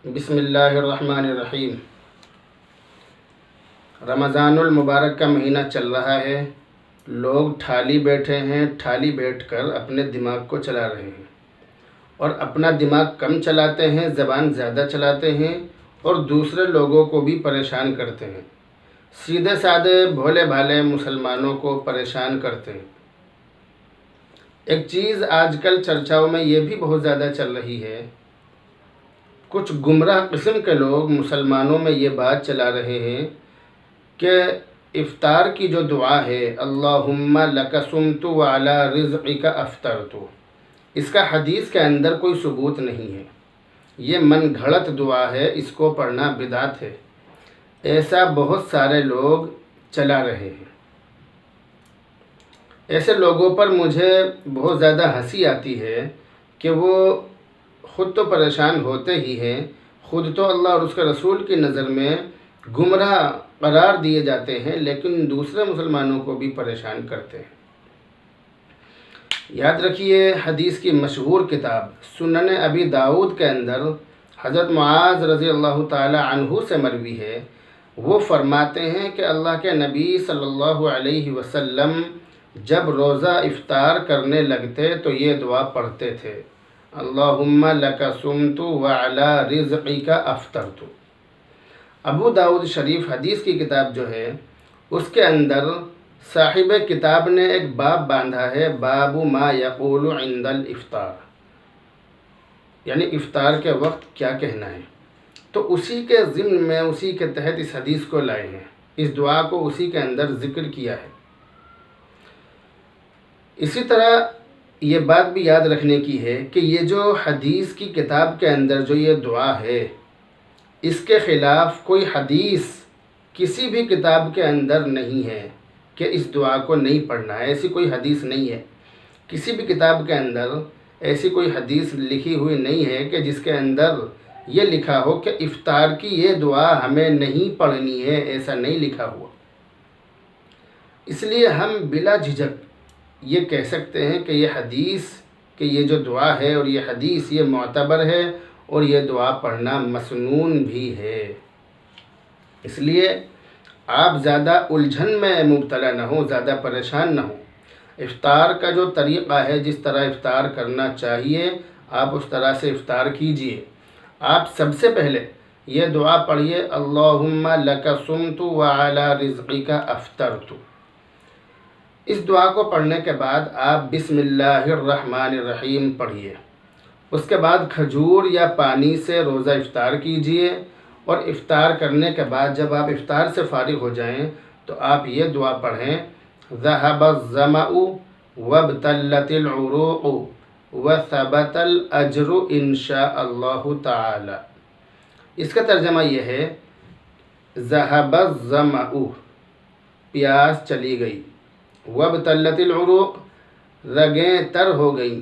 بسم اللہ الرحمن الرحیم۔ رمضان المبارک کا مہینہ چل رہا ہے، لوگ ٹھالی بیٹھے ہیں، ٹھالی بیٹھ کر اپنے دماغ کو چلا رہے ہیں اور اپنا دماغ کم چلاتے ہیں، زبان زیادہ چلاتے ہیں اور دوسرے لوگوں کو بھی پریشان کرتے ہیں، سیدھے سادے بھولے بھالے مسلمانوں کو پریشان کرتے ہیں۔ ایک چیز آج کل چرچاؤں میں یہ بھی بہت زیادہ چل رہی ہے، کچھ گمراہ قسم کے لوگ مسلمانوں میں یہ بات چلا رہے ہیں کہ افطار کی جو دعا ہے اللہم لک صمت وعلی رزقک افطرت، اس کا حدیث کے اندر کوئی ثبوت نہیں ہے، یہ من گھڑت دعا ہے، اس کو پڑھنا بدعت ہے، ایسا بہت سارے لوگ چلا رہے ہیں۔ ایسے لوگوں پر مجھے بہت زیادہ ہنسی آتی ہے کہ وہ خود تو پریشان ہوتے ہی ہیں، خود تو اللہ اور اس کے رسول کی نظر میں گمراہ قرار دیے جاتے ہیں، لیکن دوسرے مسلمانوں کو بھی پریشان کرتے ہیں۔ یاد رکھیے، حدیث کی مشہور کتاب سنن ابی داؤد کے اندر حضرت معاذ رضی اللہ تعالی عنہ سے مروی ہے، وہ فرماتے ہیں کہ اللہ کے نبی صلی اللہ علیہ وسلم جب روزہ افطار کرنے لگتے تو یہ دعا پڑھتے تھے، اللہم لک صمت وعلی رزقک افطرت۔ ابو داؤد شریف حدیث کی کتاب جو ہے، اس کے اندر صاحب کتاب نے ایک باب باندھا ہے، باب ما یقول عند الافطار، یعنی افطار کے وقت کیا کہنا ہے، تو اسی کے ضمن میں اسی کے تحت اس حدیث کو لائے ہیں، اس دعا کو اسی کے اندر ذکر کیا ہے۔ اسی طرح یہ بات بھی یاد رکھنے کی ہے کہ یہ جو حدیث کی کتاب کے اندر جو یہ دعا ہے، اس کے خلاف کوئی حدیث کسی بھی کتاب کے اندر نہیں ہے کہ اس دعا کو نہیں پڑھنا ہے، ایسی کوئی حدیث نہیں ہے، کسی بھی کتاب کے اندر ایسی کوئی حدیث لکھی ہوئی نہیں ہے کہ جس کے اندر یہ لکھا ہو کہ افطار کی یہ دعا ہمیں نہیں پڑھنی ہے، ایسا نہیں لکھا ہوا۔ اس لیے ہم بلا جھجک یہ کہہ سکتے ہیں کہ یہ حدیث، کہ یہ جو دعا ہے اور یہ حدیث یہ معتبر ہے اور یہ دعا پڑھنا مسنون بھی ہے۔ اس لیے آپ زیادہ الجھن میں مبتلا نہ ہوں، زیادہ پریشان نہ ہوں۔ افطار کا جو طریقہ ہے، جس طرح افطار کرنا چاہیے آپ اس طرح سے افطار کیجئے۔ آپ سب سے پہلے یہ دعا پڑھیے، اللہم لک صمت وعلی رزقک افطرت۔ اس دعا کو پڑھنے کے بعد آپ بسم اللہ الرحمن الرحیم پڑھیے، اس کے بعد کھجور یا پانی سے روزہ افطار کیجئے، اور افطار کرنے کے بعد جب آپ افطار سے فارغ ہو جائیں تو آپ یہ دعا پڑھیں، ذہب الظمأ وابتلت العروق وثبت الاجر انشاء اللہ تعالی۔ اس کا ترجمہ یہ ہے، ذہب الظمأ، پیاس چلی گئی، وابتلت العروق، رگیں تر ہو گئیں،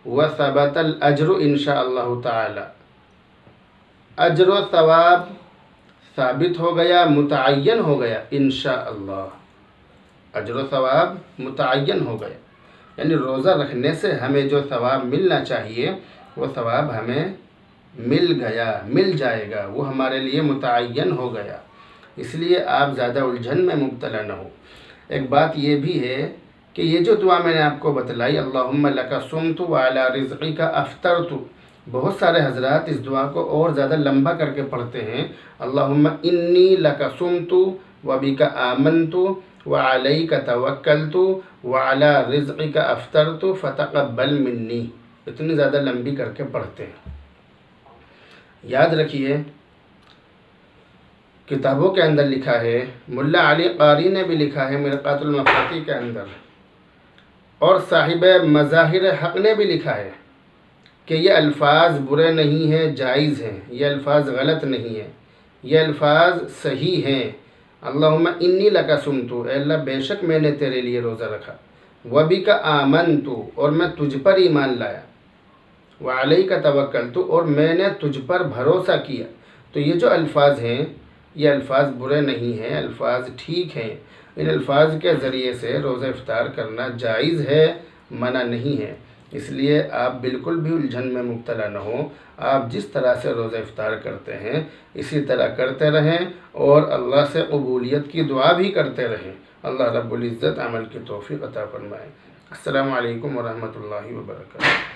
وثبت الاجر انشاء اللہ تعالی، اجر و ثواب ثابت ہو گیا، متعین ہو گیا، انشاء اللہ اجر و ثواب متعین ہو گیا، یعنی روزہ رکھنے سے ہمیں جو ثواب ملنا چاہیے وہ ثواب ہمیں مل گیا، مل جائے گا، وہ ہمارے لیے متعین ہو گیا۔ اس لیے آپ زیادہ الجھن میں مبتلا نہ ہو۔ ایک بات یہ بھی ہے کہ یہ جو دعا میں نے آپ کو بتلائی، اللہم لک صمت وعلی رزقک افطرت، بہت سارے حضرات اس دعا کو اور زیادہ لمبا کر کے پڑھتے ہیں، اللہم انی لک صمت وبک آمنت وعلیک توکلت وعلی رزقک افطرت فتقبل منی، اتنی زیادہ لمبی کر کے پڑھتے ہیں۔ یاد رکھیے، کتابوں کے اندر لکھا ہے، ملا علی قاری نے بھی لکھا ہے مرقات المفاتیح کے اندر، اور صاحب مظاہر حق نے بھی لکھا ہے کہ یہ الفاظ برے نہیں ہیں، جائز ہیں، یہ الفاظ غلط نہیں ہیں، یہ الفاظ صحیح ہیں۔ اللہم انی لک صمت، اے اللہ بے شک میں نے تیرے لیے روزہ رکھا، وبک آمنت، اور میں تجھ پر ایمان لایا، وعلیک توکلت، اور میں نے تجھ پر بھروسہ کیا۔ تو یہ جو الفاظ ہیں یہ الفاظ برے نہیں ہیں، الفاظ ٹھیک ہیں، ان الفاظ کے ذریعے سے روزہ افطار کرنا جائز ہے، منع نہیں ہے۔ اس لیے آپ بالکل بھی الجھن میں مبتلا نہ ہوں، آپ جس طرح سے روزہ افطار کرتے ہیں اسی طرح کرتے رہیں اور اللہ سے قبولیت کی دعا بھی کرتے رہیں۔ اللہ رب العزت عمل کی توفیق عطا فرمائے۔ السلام علیکم ورحمۃ اللہ وبرکاتہ۔